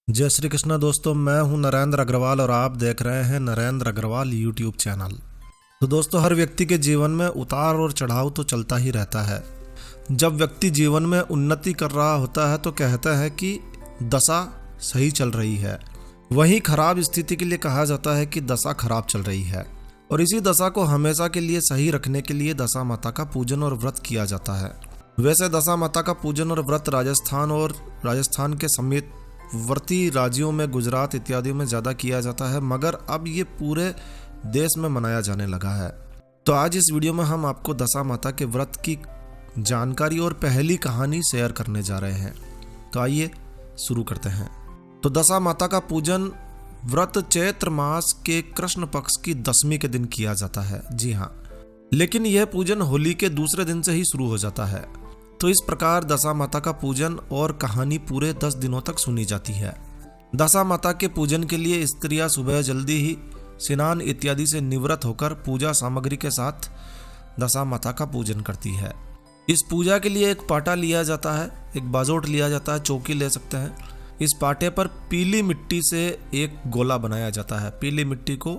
जय श्री कृष्णा दोस्तों, मैं हूं नरेंद्र अग्रवाल और आप देख रहे हैं नरेंद्र अग्रवाल यूट्यूब चैनल। तो दोस्तों, हर व्यक्ति के जीवन में उतार और चढ़ाव तो चलता ही रहता है। जब व्यक्ति जीवन में उन्नति कर रहा होता है तो कहता है कि दशा सही चल रही है, वहीं खराब स्थिति के लिए कहा जाता है कि दशा खराब चल रही है। और इसी दशा को हमेशा के लिए सही रखने के लिए दशा माता का पूजन और व्रत किया जाता है। वैसे दशा माता का पूजन और व्रत राजस्थान के समेत वर्ती राज्यों में, गुजरात इत्यादि में ज़्यादा किया जाता है, मगर अब ये पूरे देश में मनाया जाने लगा है। तो आज इस वीडियो में हम आपको दशा माता के व्रत की जानकारी और पहली कहानी शेयर करने जा रहे हैं। तो आइए शुरू करते हैं। तो दशा माता का पूजन व्रत चैत्र मास के कृष्ण पक्ष की दशमी के दिन किया जाता है। जी हाँ, लेकिन यह पूजन होली के दूसरे दिन से ही शुरू हो जाता है। तो इस प्रकार दशा माता का पूजन और कहानी पूरे 10 दिनों तक सुनी जाती है। दशा माता के पूजन के लिए स्त्रियां सुबह जल्दी ही स्नान इत्यादि से निवृत्त होकर पूजा सामग्री के साथ दशा माता का पूजन करती है। इस पूजा के लिए एक पाटा लिया जाता है, एक बाजोट लिया जाता है, चौकी ले सकते हैं। इस पाटे पर पीली मिट्टी से एक गोला बनाया जाता है। पीली मिट्टी को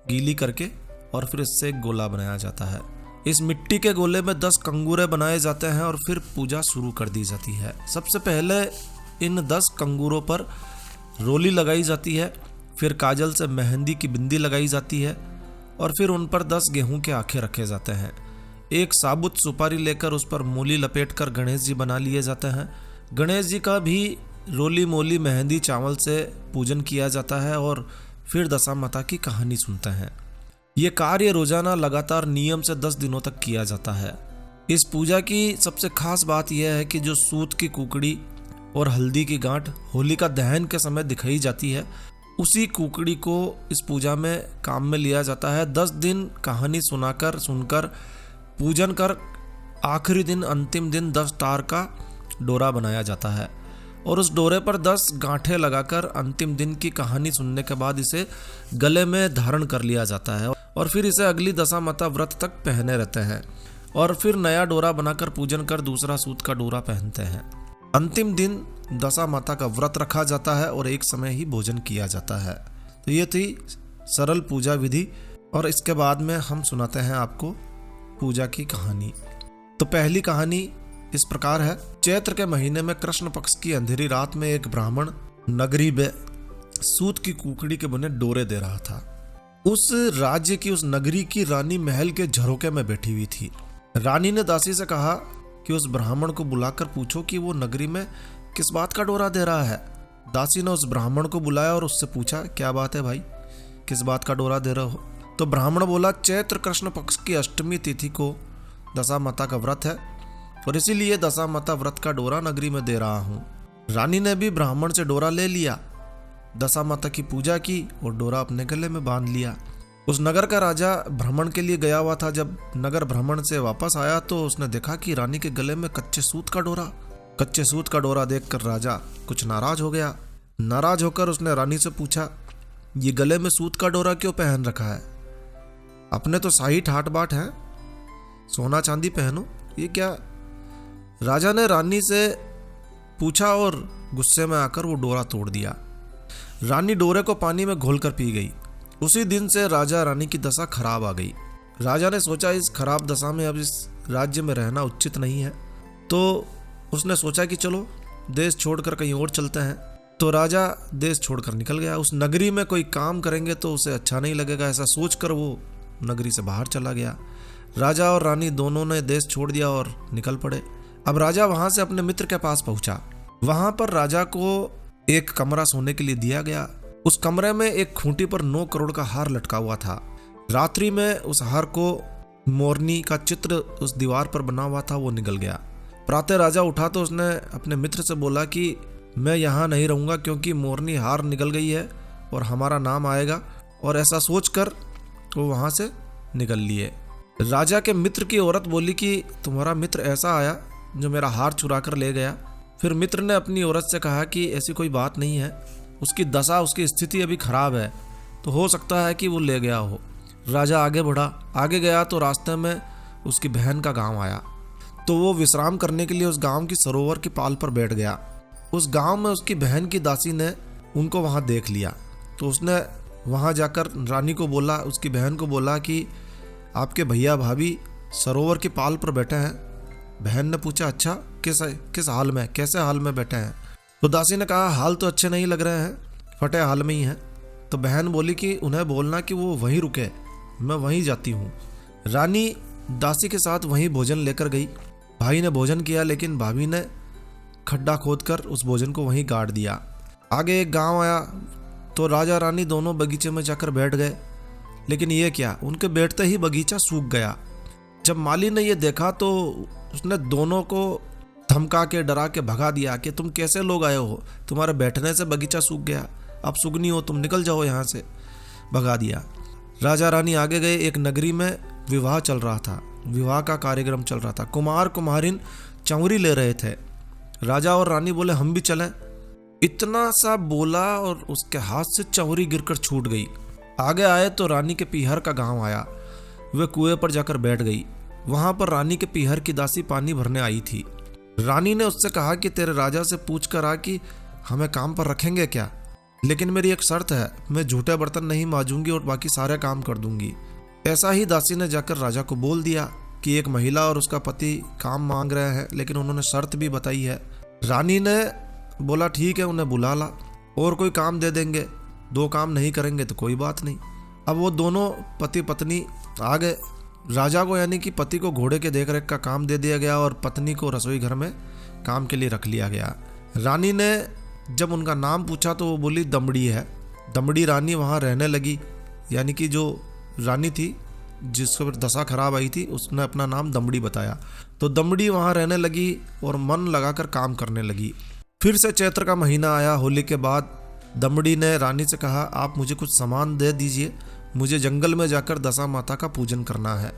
गीली करके और फिर इससे एक गोला बनाया जाता है। इस मिट्टी के गोले में 10 कंगूरे बनाए जाते हैं और फिर पूजा शुरू कर दी जाती है। सबसे पहले इन 10 कंगूरों पर रोली लगाई जाती है, फिर काजल से मेहंदी की बिंदी लगाई जाती है और फिर उन पर 10 गेहूं के आखे रखे जाते हैं। एक साबुत सुपारी लेकर उस पर मूली लपेटकर गणेश जी बना लिए जाते हैं। गणेश जी का भी रोली मोली मेहंदी चावल से पूजन किया जाता है और फिर दशा माता की कहानी सुनते हैं। ये कार्य रोजाना लगातार नियम से 10 दिनों तक किया जाता है। इस पूजा की सबसे खास बात यह है कि जो सूत की कुकड़ी और हल्दी की गांठ होलिका दहन के समय दिखाई जाती है, उसी कुकड़ी को इस पूजा में काम में लिया जाता है। 10 दिन कहानी सुनकर पूजन कर आखिरी दिन अंतिम दिन 10 तार का डोरा बनाया जाता है और उस डोरे पर 10 गांठें लगाकर अंतिम दिन की कहानी सुनने के बाद इसे गले में धारण कर लिया जाता है और फिर इसे अगली दशा माता व्रत तक पहने रहते हैं और फिर नया डोरा बनाकर पूजन कर दूसरा सूत का डोरा पहनते हैं। अंतिम दिन दशा माता का व्रत रखा जाता है और एक समय ही भोजन किया जाता है। तो ये थी सरल पूजा विधि और इसके बाद में हम सुनाते हैं आपको पूजा की कहानी। तो पहली कहानी इस प्रकार है। चैत्र के महीने में कृष्ण पक्ष की अंधेरी रात में एक ब्राह्मण नगरी में सूत की कुकड़ी के बने डोरे दे रहा था। उस राज्य की, उस नगरी की रानी महल के झरोके में बैठी हुई थी। रानी ने दासी से कहा कि उस ब्राह्मण को बुलाकर पूछो कि वो नगरी में किस बात का डोरा दे रहा है। दासी ने उस ब्राह्मण को बुलाया और उससे पूछा, क्या बात है भाई, किस बात का डोरा दे रहे हो? तो ब्राह्मण बोला, चैत्र कृष्ण पक्ष की अष्टमी तिथि को दशा माता का व्रत है और इसीलिए दशा माता व्रत का डोरा नगरी में दे रहा हूँ। रानी ने भी ब्राह्मण से डोरा ले लिया, दशा माता की पूजा की और डोरा अपने गले में बांध लिया। उस नगर का राजा भ्रमण के लिए गया हुआ था। जब नगर भ्रमण से वापस आया तो उसने देखा कि रानी के गले में कच्चे सूत का डोरा देखकर राजा कुछ नाराज हो गया। नाराज होकर उसने रानी से पूछा, ये गले में सूत का डोरा क्यों पहन रखा है? अपने तो शाही ठाट बाट हैं, सोना चांदी पहनो, ये क्या? राजा ने रानी से पूछा और गुस्से में आकर वो डोरा तोड़ दिया। रानी डोरे को पानी में घोलकर पी गई। उसी दिन से राजा रानी की दशा खराब आ गई। राजा ने सोचा इस खराब दशा में अब इस राज्य में रहना उचित नहीं है, तो उसने सोचा कि चलो देश छोड़कर कहीं और चलते हैं। तो राजा देश छोड़कर निकल गया। उस नगरी में कोई काम करेंगे तो उसे अच्छा नहीं लगेगा, ऐसा सोचकर वो नगरी से बाहर चला गया। राजा और रानी दोनों ने देश छोड़ दिया और निकल पड़े। अब राजा वहां से अपने मित्र के पास पहुंचा। वहां पर राजा को एक कमरा सोने के लिए दिया गया। उस कमरे में एक खूंटी पर 9 करोड़ का हार लटका हुआ था। रात्रि में उस हार को मोरनी का चित्र उस दीवार पर बना हुआ था, वो निगल गया। प्रातः राजा उठा तो उसने अपने मित्र से बोला कि मैं यहाँ नहीं रहूंगा क्योंकि मोरनी हार निकल गई है और हमारा नाम आएगा, और ऐसा सोचकर वो वहां से निकल लिए। राजा के मित्र की औरत बोली कि तुम्हारा मित्र ऐसा आया जो मेरा हार चुरा कर ले गया। फिर मित्र ने अपनी औरत से कहा कि ऐसी कोई बात नहीं है, उसकी दशा, उसकी स्थिति अभी खराब है, तो हो सकता है कि वो ले गया हो। राजा आगे बढ़ा, आगे गया तो रास्ते में उसकी बहन का गांव आया। तो वो विश्राम करने के लिए उस गांव की सरोवर की पाल पर बैठ गया। उस गांव में उसकी बहन की दासी ने उनको वहाँ देख लिया। तो उसने वहाँ जाकर रानी को बोला, उसकी बहन को बोला कि आपके भैया भाभी सरोवर की पाल पर बैठे हैं। बहन ने पूछा, अच्छा किस हाल में, कैसे हाल में बैठे हैं? तो दासी ने कहा, हाल तो अच्छे नहीं लग रहे हैं, फटे हाल में ही हैं। तो बहन बोली कि उन्हें बोलना कि वो वहीं रुके, मैं वहीं जाती हूँ। रानी दासी के साथ वहीं भोजन लेकर गई। भाई ने भोजन किया, लेकिन भाभी ने खड्डा खोदकर उस भोजन को वहीं गाड़ दिया। आगे एक गांव आया तो राजा रानी दोनों बगीचे में जाकर बैठ गए, लेकिन ये क्या, उनके बैठते ही बगीचा सूख गया। जब माली ने ये देखा तो उसने दोनों को धमका के डरा के भगा दिया कि तुम कैसे लोग आए हो, तुम्हारे बैठने से बगीचा सूख गया, अब सुगनी हो तुम, निकल जाओ यहाँ से। भगा दिया। राजा रानी आगे गए। एक नगरी में विवाह चल रहा था, विवाह का कार्यक्रम चल रहा था। कुमार कुमारिन चंवरी ले रहे थे। राजा और रानी बोले, हम भी चलें। इतना सा बोला और उसके हाथ से चंवरी गिरकर छूट गई। आगे आए तो रानी के पीहर का गांव आया। वे कुएं पर जाकर बैठ गई। वहां पर रानी के पीहर की दासी पानी भरने आई थी। रानी ने उससे कहा कि तेरे राजा से पूछ कर आ कि हमें काम पर रखेंगे क्या, लेकिन मेरी एक शर्त है, मैं झूठे बर्तन नहीं मांजूंगी और बाकी सारे काम कर दूंगी। ऐसा ही दासी ने जाकर राजा को बोल दिया कि एक महिला और उसका पति काम मांग रहे हैं, लेकिन उन्होंने शर्त भी बताई है। रानी ने बोला, ठीक है, उन्हें बुला ला और कोई काम दे देंगे, 2 काम नहीं करेंगे तो कोई बात नहीं। अब वो दोनों पति पत्नी आ गए। राजा को यानी कि पति को घोड़े के देखरेख का काम दे दिया गया और पत्नी को रसोई घर में काम के लिए रख लिया गया। रानी ने जब उनका नाम पूछा तो वो बोली दमड़ी है। दमड़ी रानी वहाँ रहने लगी, यानी कि जो रानी थी जिसके ऊपर दशा खराब आई थी उसने अपना नाम दमड़ी बताया। तो दमड़ी वहाँ रहने लगी और मन लगाकर काम करने लगी। फिर से चैत्र का महीना आया। होली के बाद दमड़ी ने रानी से कहा, आप मुझे कुछ सामान दे दीजिए, मुझे जंगल में जाकर दशा माता का पूजन करना है।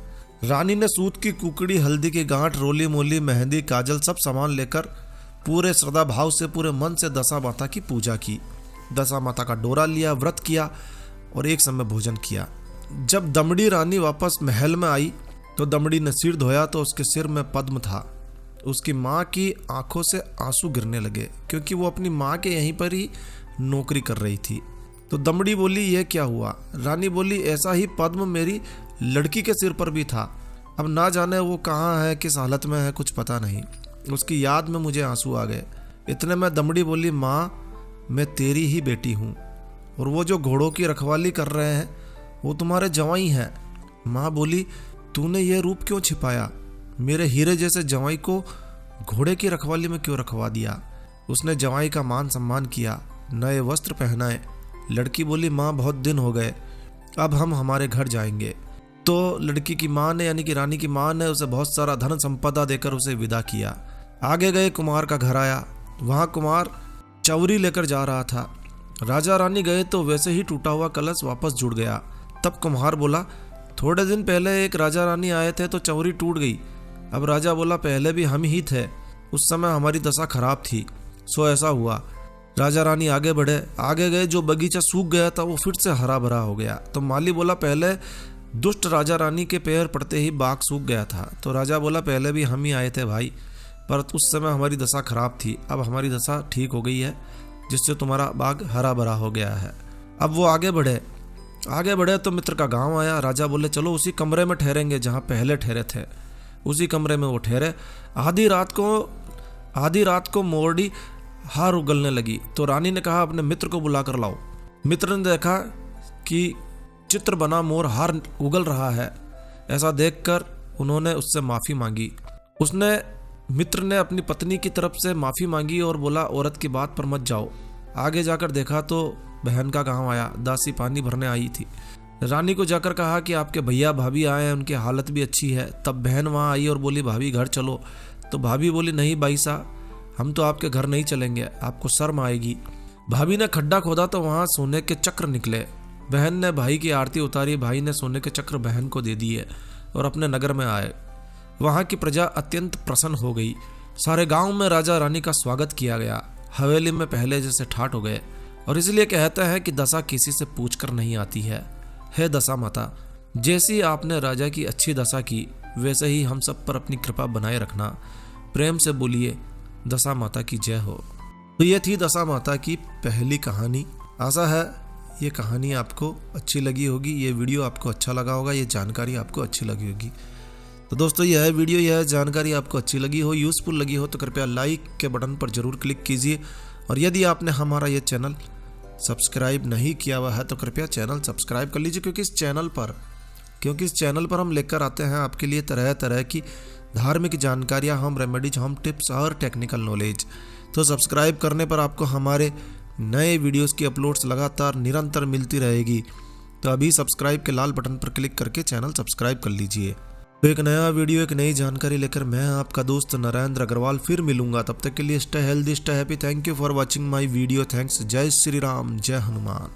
रानी ने सूत की कुकड़ी, हल्दी की गांठ, रोली मोली, मेहंदी, काजल सब सामान लेकर पूरे श्रद्धा भाव से, पूरे मन से दशा माता की पूजा की। दशा माता का डोरा लिया, व्रत किया और एक समय भोजन किया। जब दमड़ी रानी वापस महल में आई तो दमड़ी ने सिर धोया तो उसके सिर में पद्म था। उसकी माँ की आंखों से आंसू गिरने लगे, क्योंकि वो अपनी माँ के यहीं पर ही नौकरी कर रही थी। तो दमड़ी बोली, ये क्या हुआ? रानी बोली, ऐसा ही पद्म मेरी लड़की के सिर पर भी था, अब ना जाने वो कहाँ है, किस हालत में है, कुछ पता नहीं। उसकी याद में मुझे आंसू आ गए। इतने में दमड़ी बोली, माँ मैं तेरी ही बेटी हूँ और वो जो घोड़ों की रखवाली कर रहे हैं वो तुम्हारे जवाई हैं। माँ बोली, तूने ये रूप क्यों छिपाया? मेरे हीरे जैसे जवाई को घोड़े की रखवाली में क्यों रखवा दिया? उसने जवाई का मान सम्मान किया, नए वस्त्र पहनाए। लड़की बोली, माँ बहुत दिन हो गए, अब हम हमारे घर जाएंगे। तो लड़की की माँ ने यानी कि रानी की माँ ने उसे बहुत सारा धन संपदा देकर उसे विदा किया। आगे गए, कुमार का घर आया। वहाँ कुमार चौरी लेकर जा रहा था। राजा रानी गए तो वैसे ही टूटा हुआ कलश वापस जुड़ गया। तब कुम्हार बोला, थोड़े दिन पहले एक राजा रानी आए थे तो चौरी टूट गई। अब राजा बोला, पहले भी हम ही थे, उस समय हमारी दशा खराब थी, सो ऐसा हुआ। राजा रानी आगे बढ़े। आगे गए, जो बगीचा सूख गया था वो फिर से हरा भरा हो गया। तो माली बोला, पहले दुष्ट राजा रानी के पैर पड़ते ही बाग सूख गया था। तो राजा बोला, पहले भी हम ही आए थे भाई, पर उस समय हमारी दशा खराब थी, अब हमारी दशा ठीक हो गई है, जिससे तुम्हारा बाग हरा भरा हो गया है। अब वो आगे बढ़े तो मित्र का गांव आया। राजा बोले, चलो उसी कमरे में ठहरेंगे जहाँ पहले ठहरे थे। उसी कमरे में वो ठहरे। आधी रात को मोरडी हार उगलने लगी। तो रानी ने कहा, अपने मित्र को बुला कर लाओ। मित्र ने देखा कि चित्र बना मोर हार उगल रहा है। ऐसा देखकर उन्होंने उससे माफ़ी मांगी। मित्र ने अपनी पत्नी की तरफ से माफ़ी मांगी और बोला, औरत की बात पर मत जाओ। आगे जाकर देखा तो बहन का गांव आया। दासी पानी भरने आई थी। रानी को जाकर कहा कि आपके भैया भाभी आए हैं, उनकी हालत भी अच्छी है। तब बहन वहाँ आई और बोली, भाभी घर चलो। तो भाभी बोली, नहीं भाई साहब, हम तो आपके घर नहीं चलेंगे, आपको शर्म आएगी। भाभी ने खड्डा खोदा तो वहाँ सोने के चक्र निकले। बहन ने भाई की आरती उतारी। भाई ने सोने के चक्र बहन को दे दिए और अपने नगर में आए। वहाँ की प्रजा अत्यंत प्रसन्न हो गई। सारे गांव में राजा रानी का स्वागत किया गया। हवेली में पहले जैसे ठाठ हो गए। और इसलिए कहते हैं कि दशा किसी से पूछ कर नहीं आती है। हे दशा माता, जैसी आपने राजा की अच्छी दशा की, वैसे ही हम सब पर अपनी कृपा बनाए रखना। प्रेम से बोलिए, दशा माता की जय हो। तो ये थी दशा माता की पहली कहानी। आशा है ये कहानी आपको अच्छी लगी होगी, ये वीडियो आपको अच्छा लगा होगा, ये जानकारी आपको अच्छी लगी होगी। तो दोस्तों यह वीडियो, यह जानकारी आपको अच्छी लगी हो, यूज़फुल लगी हो तो कृपया लाइक के बटन पर ज़रूर क्लिक कीजिए। और यदि आपने हमारा ये चैनल सब्सक्राइब नहीं किया हुआ है तो कृपया चैनल सब्सक्राइब कर लीजिए, क्योंकि इस चैनल पर हम लेकर आते हैं आपके लिए तरह तरह की धार्मिक जानकारियाँ, होम रेमेडीज, होम टिप्स और टेक्निकल नॉलेज। तो सब्सक्राइब करने पर आपको हमारे नए वीडियोस की अपलोड्स लगातार निरंतर मिलती रहेगी। तो अभी सब्सक्राइब के लाल बटन पर क्लिक करके चैनल सब्सक्राइब कर लीजिए। तो एक नया वीडियो, एक नई जानकारी लेकर मैं आपका दोस्त नरेंद्र अग्रवाल फिर मिलूंगा। तब तक के लिए stay healthy, stay happy. Thank you for watching my video. Thanks. जय श्री राम, जय हनुमान।